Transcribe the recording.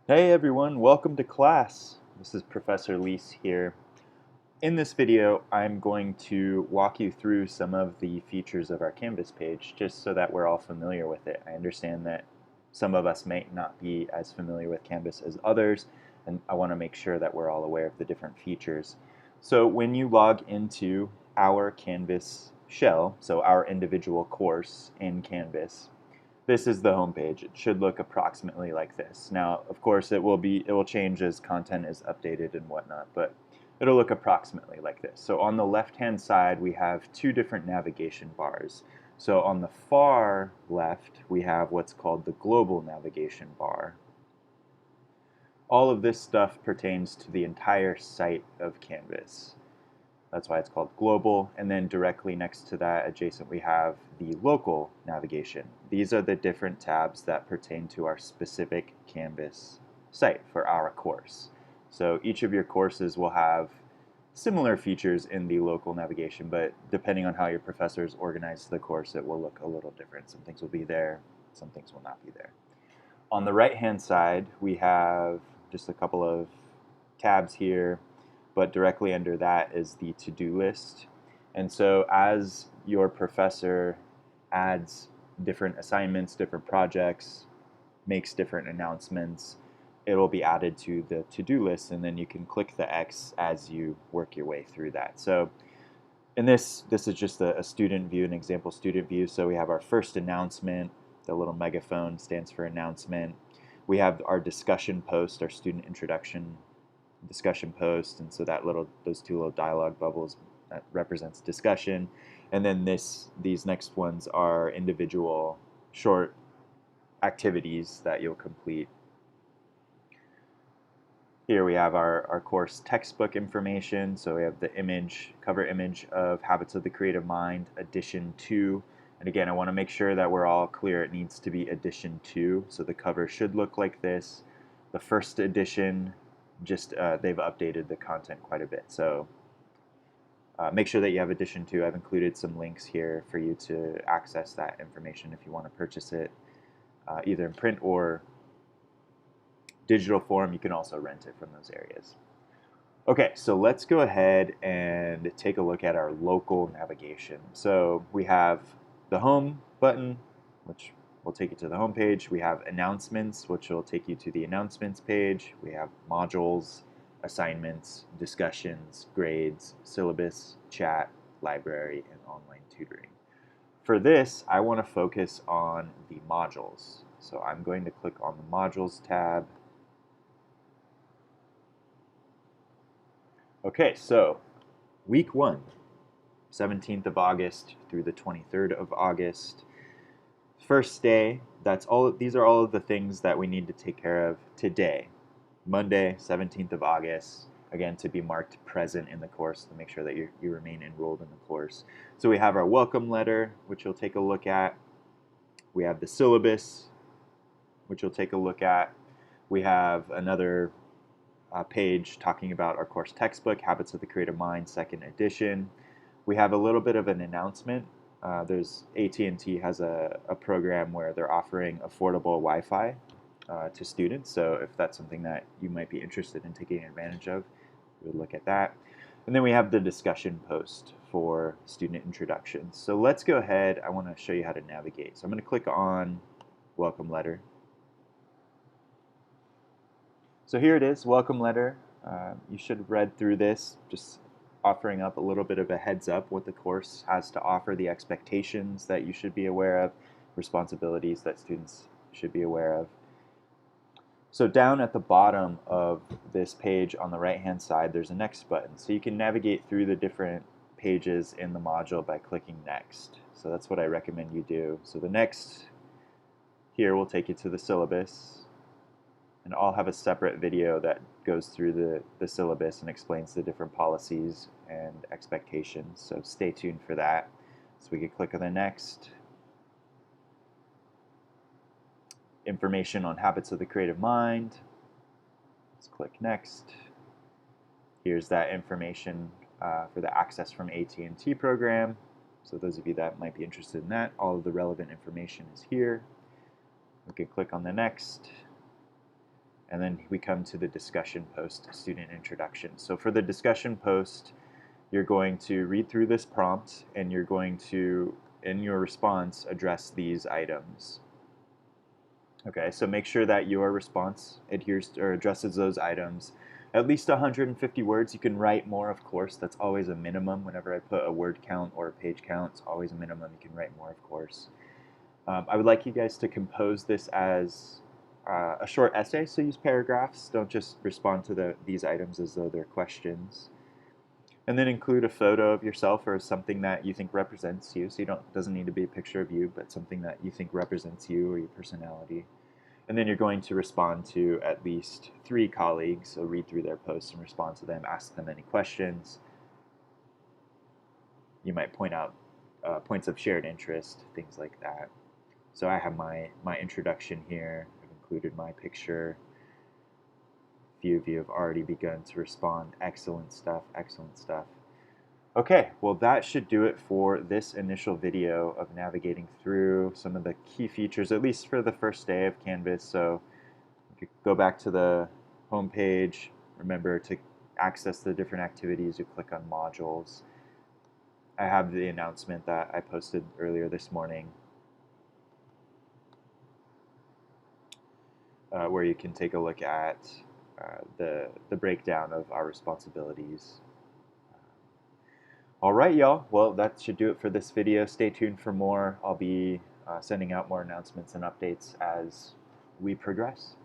Hey everyone, welcome to class. This is Professor Leis here. In this video, I'm going to walk you through some of the features of our Canvas page just so that we're all familiar with it. I understand that some of us may not be as familiar with Canvas as others, and I want to make sure that we're all aware of the different features. So when you log into our Canvas shell, so our individual course in Canvas, this is the home page. It should look approximately like this. Now, of course, it will change as content is updated and whatnot, but it'll look approximately like this. So on the left-hand side, we have two different navigation bars. So on the far left, we have what's called the global navigation bar. All of this stuff pertains to the entire site of Canvas. That's why it's called global. And then directly next to that, adjacent, we have the local navigation. These are the different tabs that pertain to our specific Canvas site for our course. So each of your courses will have similar features in the local navigation, but depending on how your professors organize the course, it will look a little different. Some things will be there, some things will not be there. On the right-hand side, we have just a couple of tabs here, but directly under that is the to-do list. And so as your professor adds different assignments, different projects, makes different announcements, it will be added to the to-do list, and then you can click the X as you work your way through that. So in this is just a student view, an example student view. So we have our first announcement. The little megaphone stands for announcement. We have our discussion post, our student introduction discussion post, and so those two little dialogue bubbles, that represents discussion. And then these next ones are individual short activities that you'll complete. Here we have our course textbook information. So we have the cover image of Habits of the Creative Mind, edition 2. And again, I want to make sure that we're all clear. It needs to be edition 2. So the cover should look like this. The first edition, they've updated the content quite a bit. So make sure that you have edition 2. I've included some links here for you to access that information if you want to purchase it, either in print or digital form. You can also rent it from those areas. Okay, so let's go ahead and take a look at our local navigation. So we have the home button, which will take you to the home page. We have announcements, which will take you to the announcements page. We have modules, assignments, discussions, grades, syllabus, chat, library, and online tutoring. For this, I want to focus on the modules. So I'm going to click on the modules tab. Okay, so week 1, 17th of August through the 23rd of August. First day, these are all of the things that we need to take care of today. Monday, 17th of August, again, to be marked present in the course to make sure that you remain enrolled in the course. So we have our welcome letter, which you'll take a look at. We have the syllabus, which you'll take a look at. We have another page talking about our course textbook, Habits of the Creative Mind, 2nd edition. We have a little bit of an announcement. AT&T has a program where they're offering affordable Wi-Fi to students. So if that's something that you might be interested in taking advantage of, we would look at that. And then we have the discussion post for student introductions. So let's go ahead. I want to show you how to navigate. So I'm going to click on welcome letter. So here it is, welcome letter. You should have read through this, just offering up a little bit of a heads up what the course has to offer, the expectations that you should be aware of, responsibilities that students should be aware of. So down at the bottom of this page on the right-hand side, there's a next button. So you can navigate through the different pages in the module by clicking next. So that's what I recommend you do. So the next here will take you to the syllabus. And I'll have a separate video that goes through the syllabus and explains the different policies and expectations. So stay tuned for that. So we could click on the next. Information on habits of the creative mind. Let's click next. Here's that information for the Access from AT&T program. So those of you that might be interested in that, all of the relevant information is here. We can click on the next. And then we come to the discussion post, student introduction. So for the discussion post, you're going to read through this prompt and you're going to, in your response, address these items. Okay, so make sure that your response adheres to, or addresses those items. At least 150 words. You can write more, of course. That's always a minimum. Whenever I put a word count or a page count, it's always a minimum. You can write more, of course. I would like you guys to compose this as a short essay, so use paragraphs. Don't just respond to these items as though they're questions. And then include a photo of yourself or something that you think represents you. So doesn't need to be a picture of you, but something that you think represents you or your personality. And then you're going to respond to at least 3 colleagues. So read through their posts and respond to them, ask them any questions. You might point out points of shared interest, things like that. So I have my introduction here. I've included my picture. A few of you have already begun to respond. Excellent stuff, excellent stuff. Okay, well that should do it for this initial video of navigating through some of the key features, at least for the first day of Canvas. So if you go back to the home page, remember to access the different activities, you click on modules. I have the announcement that I posted earlier this morning where you can take a look at the breakdown of our responsibilities. All right, y'all. Well, that should do it for this video. Stay tuned for more. I'll be sending out more announcements and updates as we progress.